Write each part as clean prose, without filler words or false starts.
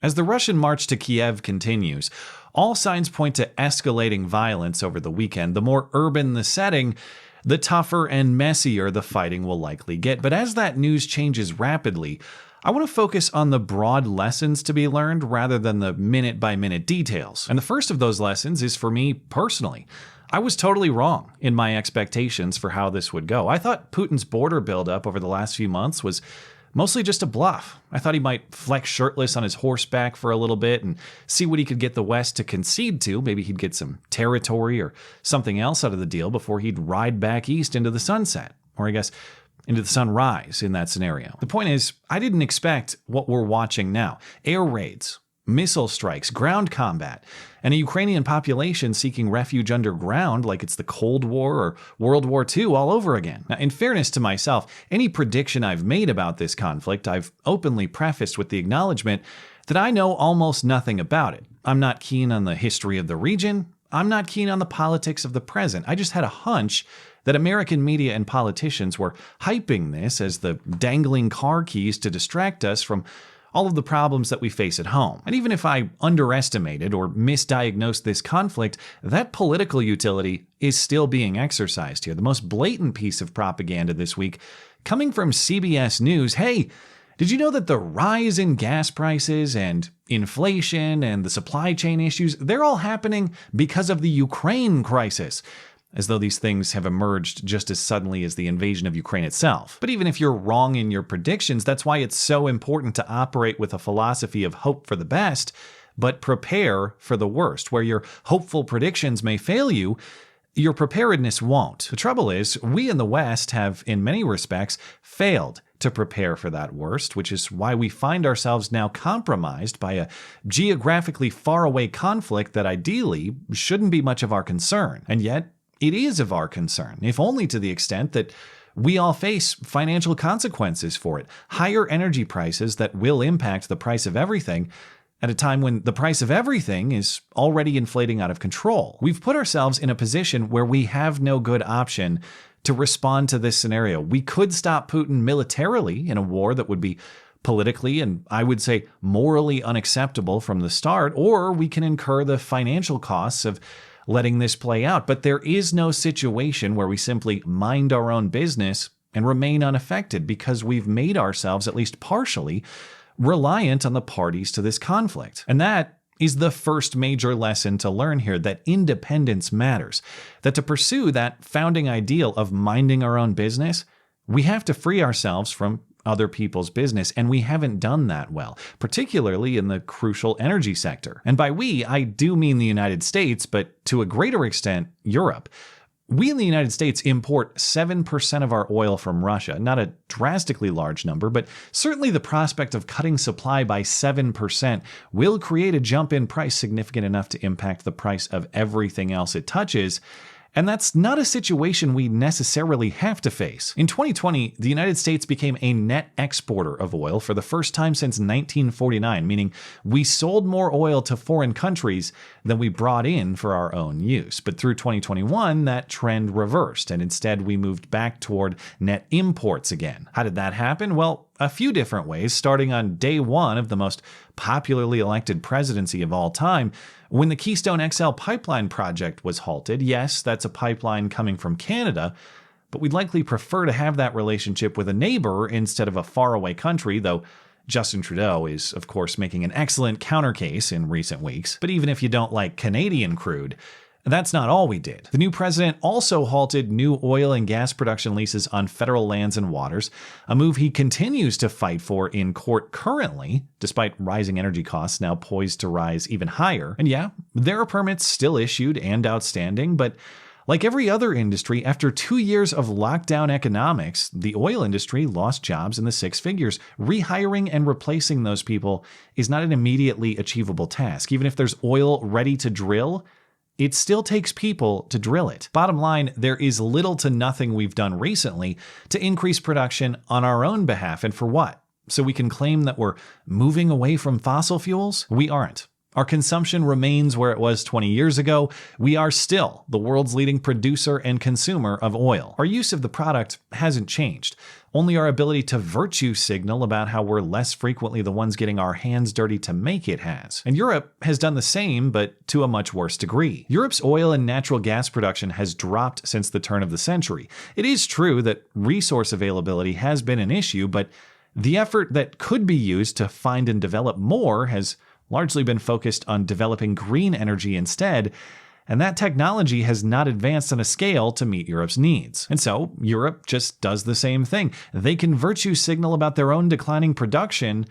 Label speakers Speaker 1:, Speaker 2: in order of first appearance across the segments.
Speaker 1: As the Russian march to Kiev continues, all signs point to escalating violence over the weekend. The more urban the setting, the tougher and messier the fighting will likely get. But as that news changes rapidly, I want to focus on the broad lessons to be learned rather than the minute-by-minute details. And the first of those lessons is for me personally. I was totally wrong in my expectations for how this would go. I thought Putin's border buildup over the last few months was mostly just a bluff. I thought he might flex shirtless on his horseback for a little bit and see what he could get the West to concede to. Maybe he'd get some territory or something else out of the deal before he'd ride back east into the sunset. Or I guess into the sunrise in that scenario. The point is, I didn't expect what we're watching now. Air raids, missile strikes, ground combat, and a Ukrainian population seeking refuge underground like it's the Cold War or World War II all over again. Now, in fairness to myself, any prediction I've made about this conflict, I've openly prefaced with the acknowledgement that I know almost nothing about it. I'm not keen on the history of the region. I'm not keen on the politics of the present. I just had a hunch that American media and politicians were hyping this as the dangling car keys to distract us from all of the problems that we face at home. And even if I underestimated or misdiagnosed this conflict, that political utility is still being exercised here. The most blatant piece of propaganda this week coming from CBS News. Hey, did you know that the rise in gas prices and inflation and the supply chain issues, they're all happening because of the Ukraine crisis? As though these things have emerged just as suddenly as the invasion of Ukraine itself. But even if you're wrong in your predictions, that's why it's so important to operate with a philosophy of hope for the best, but prepare for the worst. Where your hopeful predictions may fail you, your preparedness won't. The trouble is, we in the West have, in many respects, failed to prepare for that worst, which is why we find ourselves now compromised by a geographically faraway conflict that ideally shouldn't be much of our concern. And yet, it is of our concern, if only to the extent that we all face financial consequences for it. Higher energy prices that will impact the price of everything at a time when the price of everything is already inflating out of control. We've put ourselves in a position where we have no good option to respond to this scenario. We could stop Putin militarily in a war that would be politically and I would say morally unacceptable from the start, or we can incur the financial costs of letting this play out. But there is no situation where we simply mind our own business and remain unaffected because we've made ourselves, at least partially, reliant on the parties to this conflict. And that is the first major lesson to learn here, that independence matters. That to pursue that founding ideal of minding our own business, we have to free ourselves from other people's business, and we haven't done that well, particularly in the crucial energy sector. And by we, I do mean the United States, but to a greater extent, Europe. We in the United States import 7% of our oil from Russia, not a drastically large number, but certainly the prospect of cutting supply by 7% will create a jump in price significant enough to impact the price of everything else it touches. And that's not a situation we necessarily have to face. In 2020, the United States became a net exporter of oil for the first time since 1949, meaning we sold more oil to foreign countries than we brought in for our own use. But through 2021, that trend reversed, and instead we moved back toward net imports again. How did that happen? Well, a few different ways, starting on day one of the most popularly elected presidency of all time, when the Keystone XL pipeline project was halted. Yes, that's a pipeline coming from Canada, but we'd likely prefer to have that relationship with a neighbor instead of a faraway country, though Justin Trudeau is, of course, making an excellent counter case in recent weeks. But even if you don't like Canadian crude, that's not all we did. The new president also halted new oil and gas production leases on federal lands and waters, a move he continues to fight for in court currently, despite rising energy costs now poised to rise even higher. And yeah, there are permits still issued and outstanding, but like every other industry, after 2 years of lockdown economics, the oil industry lost jobs in the six figures. Rehiring and replacing those people is not an immediately achievable task. Even if there's oil ready to drill, it still takes people to drill it. Bottom line, there is little to nothing we've done recently to increase production on our own behalf. And for what? So we can claim that we're moving away from fossil fuels? We aren't. Our consumption remains where it was 20 years ago. We are still the world's leading producer and consumer of oil. Our use of the product hasn't changed. Only our ability to virtue signal about how we're less frequently the ones getting our hands dirty to make it has. And Europe has done the same, but to a much worse degree. Europe's oil and natural gas production has dropped since the turn of the century. It is true that resource availability has been an issue, but the effort that could be used to find and develop more has largely been focused on developing green energy instead, and that technology has not advanced on a scale to meet Europe's needs. And so Europe just does the same thing. They can virtue signal about their own declining production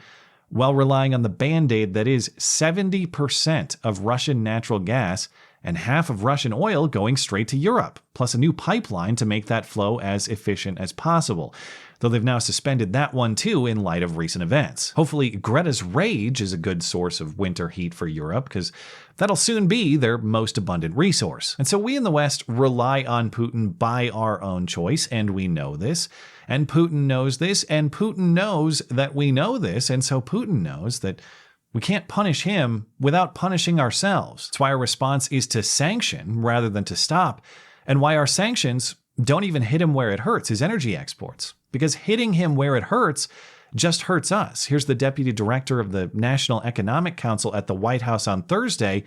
Speaker 1: while relying on the band-aid that is 70% of Russian natural gas and half of Russian oil going straight to Europe, plus a new pipeline to make that flow as efficient as possible. Though they've now suspended that one too in light of recent events. Hopefully Greta's rage is a good source of winter heat for Europe, because that'll soon be their most abundant resource. And so we in the West rely on Putin by our own choice, and we know this. And Putin knows this, and Putin knows that we know this, and so Putin knows that we can't punish him without punishing ourselves. That's why our response is to sanction rather than to stop, and why our sanctions don't even hit him where it hurts, his energy exports. Because hitting him where it hurts just hurts us. Here's the deputy director of the National Economic Council at the White House on Thursday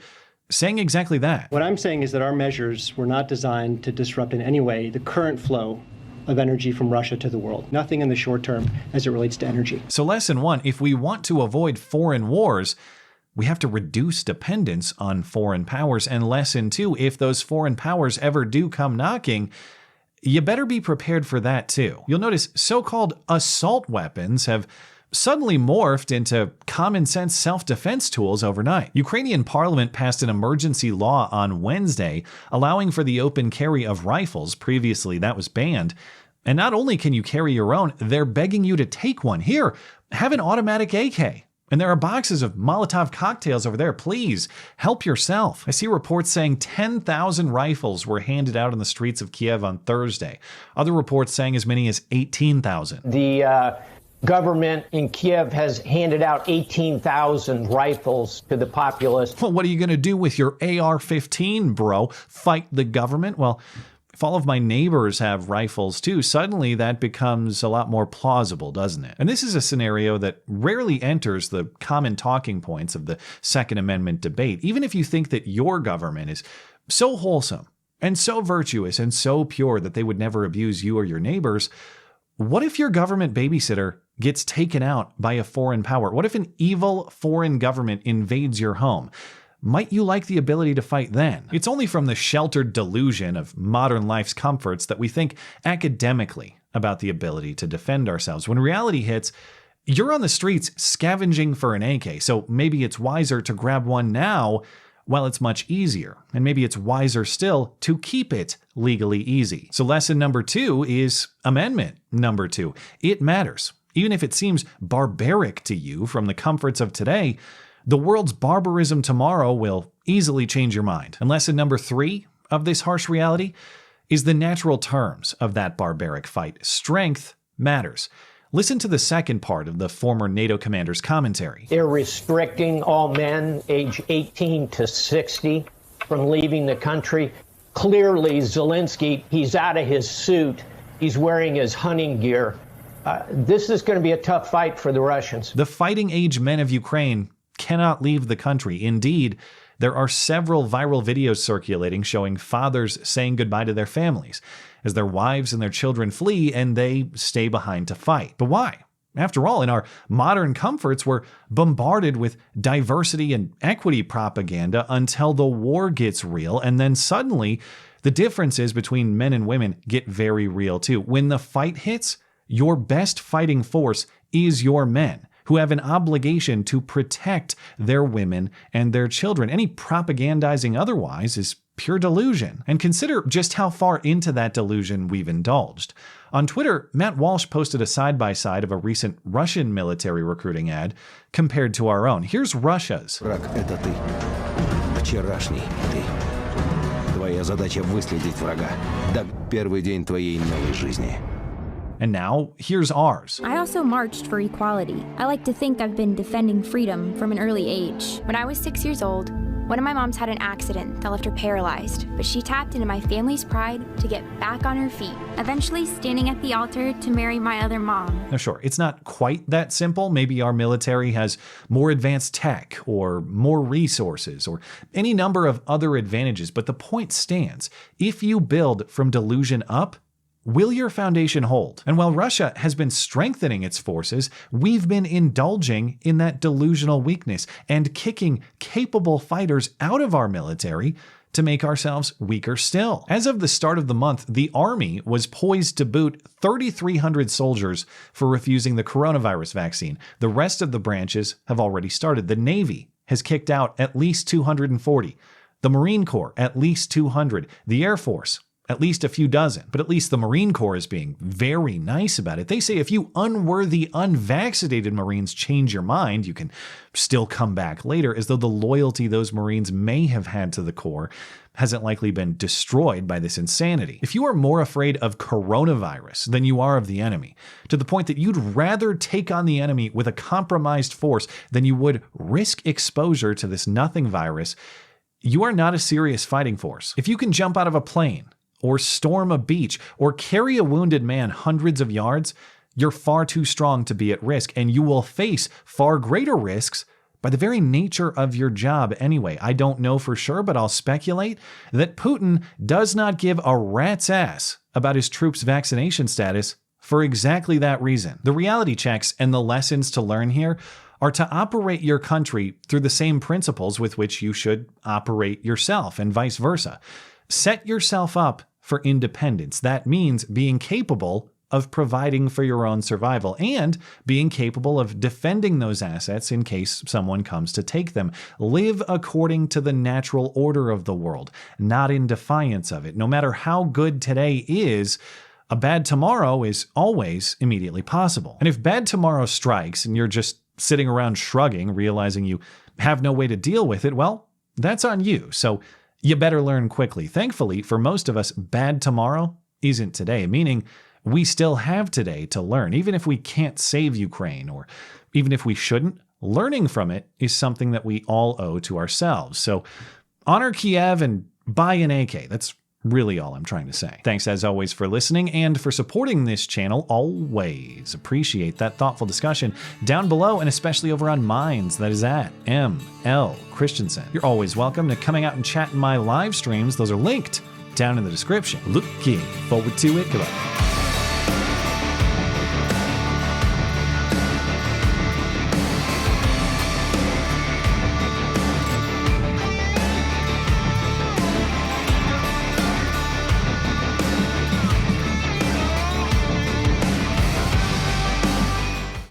Speaker 1: saying exactly that.
Speaker 2: What I'm saying is that our measures were not designed to disrupt in any way the current flow of energy from Russia to the world. Nothing in the short term as it relates to energy.
Speaker 1: So lesson one, if we want to avoid foreign wars, we have to reduce dependence on foreign powers. And lesson two, if those foreign powers ever do come knocking, you better be prepared for that too. You'll notice so-called assault weapons have suddenly morphed into common sense self-defense tools overnight. Ukrainian parliament passed an emergency law on Wednesday allowing for the open carry of rifles. Previously, that was banned. And not only can you carry your own, they're begging you to take one. Here, have an automatic AK. And there are boxes of Molotov cocktails over there. Please help yourself. I see reports saying 10,000 rifles were handed out on the streets of Kiev on Thursday. Other reports saying as many as 18,000.
Speaker 3: The government in Kiev has handed out 18,000 rifles to the populace.
Speaker 1: Well, what are you going to do with your AR-15, bro? Fight the government? Well, if all of my neighbors have rifles too, suddenly that becomes a lot more plausible, doesn't it? And this is a scenario that rarely enters the common talking points of the Second Amendment debate. Even if you think that your government is so wholesome and so virtuous and so pure that they would never abuse you or your neighbors, what if your government babysitter gets taken out by a foreign power? What if an evil foreign government invades your home? Might you like the ability to fight then? It's only from the sheltered delusion of modern life's comforts that we think academically about the ability to defend ourselves. When reality hits, you're on the streets scavenging for an AK, so maybe it's wiser to grab one now while it's much easier. And maybe it's wiser still to keep it legally easy. So lesson number two is amendment number two. It matters. Even if it seems barbaric to you from the comforts of today, the world's barbarism tomorrow will easily change your mind. And lesson number three of this harsh reality is the natural terms of that barbaric fight. Strength matters. Listen to the second part of the former NATO commander's commentary.
Speaker 3: They're restricting all men age 18 to 60 from leaving the country. Clearly, Zelensky, he's out of his suit. He's wearing his hunting gear. This is going to be a tough fight for the Russians.
Speaker 1: The fighting age men of Ukraine cannot leave the country. Indeed, there are several viral videos circulating showing fathers saying goodbye to their families as their wives and their children flee and they stay behind to fight. But why? After all, in our modern comforts, we're bombarded with diversity and equity propaganda until the war gets real, and then suddenly the differences between men and women get very real too. When the fight hits, your best fighting force is your men, who have an obligation to protect their women and their children. Any propagandizing otherwise is pure delusion. And consider just how far into that delusion we've indulged. On Twitter, Matt Walsh posted a side-by-side of a recent Russian military recruiting ad compared to our own. Here's Russia's. And now, here's ours.
Speaker 4: I also marched for equality. I like to think I've been defending freedom from an early age. When I was 6 years old, one of my moms had an accident that left her paralyzed, but she tapped into my family's pride to get back on her feet, eventually standing at the altar to marry my other mom.
Speaker 1: Now, sure, it's not quite that simple. Maybe our military has more advanced tech or more resources or any number of other advantages, but the point stands. If you build from delusion up, will your foundation hold? And while Russia has been strengthening its forces, we've been indulging in that delusional weakness and kicking capable fighters out of our military to make ourselves weaker still. As of the start of the month, the Army was poised to boot 3,300 soldiers for refusing the coronavirus vaccine. The rest of the branches have already started. The Navy has kicked out at least 240. The Marine Corps, at least 200. The Air Force, at least a few dozen. But at least the Marine Corps is being very nice about it. They say if you unworthy, unvaccinated Marines change your mind, you can still come back later, as though the loyalty those Marines may have had to the Corps hasn't likely been destroyed by this insanity. If you are more afraid of coronavirus than you are of the enemy, to the point that you'd rather take on the enemy with a compromised force than you would risk exposure to this nothing virus, you are not a serious fighting force. If you can jump out of a plane, or storm a beach, or carry a wounded man hundreds of yards, you're far too strong to be at risk, and you will face far greater risks by the very nature of your job anyway. I don't know for sure, but I'll speculate that Putin does not give a rat's ass about his troops' vaccination status for exactly that reason. The reality checks and the lessons to learn here are to operate your country through the same principles with which you should operate yourself, and vice versa. Set yourself up for independence. That means being capable of providing for your own survival and being capable of defending those assets in case someone comes to take them. Live according to the natural order of the world, not in defiance of it. No matter how good today is, a bad tomorrow is always immediately possible. And if bad tomorrow strikes and you're just sitting around shrugging, realizing you have no way to deal with it, well, that's on you. So you better learn quickly. Thankfully, for most of us, bad tomorrow isn't today, meaning we still have today to learn. Even if we can't save Ukraine, or even if we shouldn't, learning from it is something that we all owe to ourselves. So honor Kiev and buy an AK. That's really all I'm trying to say. Thanks as always for listening and for supporting this channel. Always appreciate that thoughtful discussion down below, and especially over on Minds. That is at ML Christiansen. You're always welcome to coming out and chat in my live streams. Those are linked down in the description. Looking forward to it. Goodbye.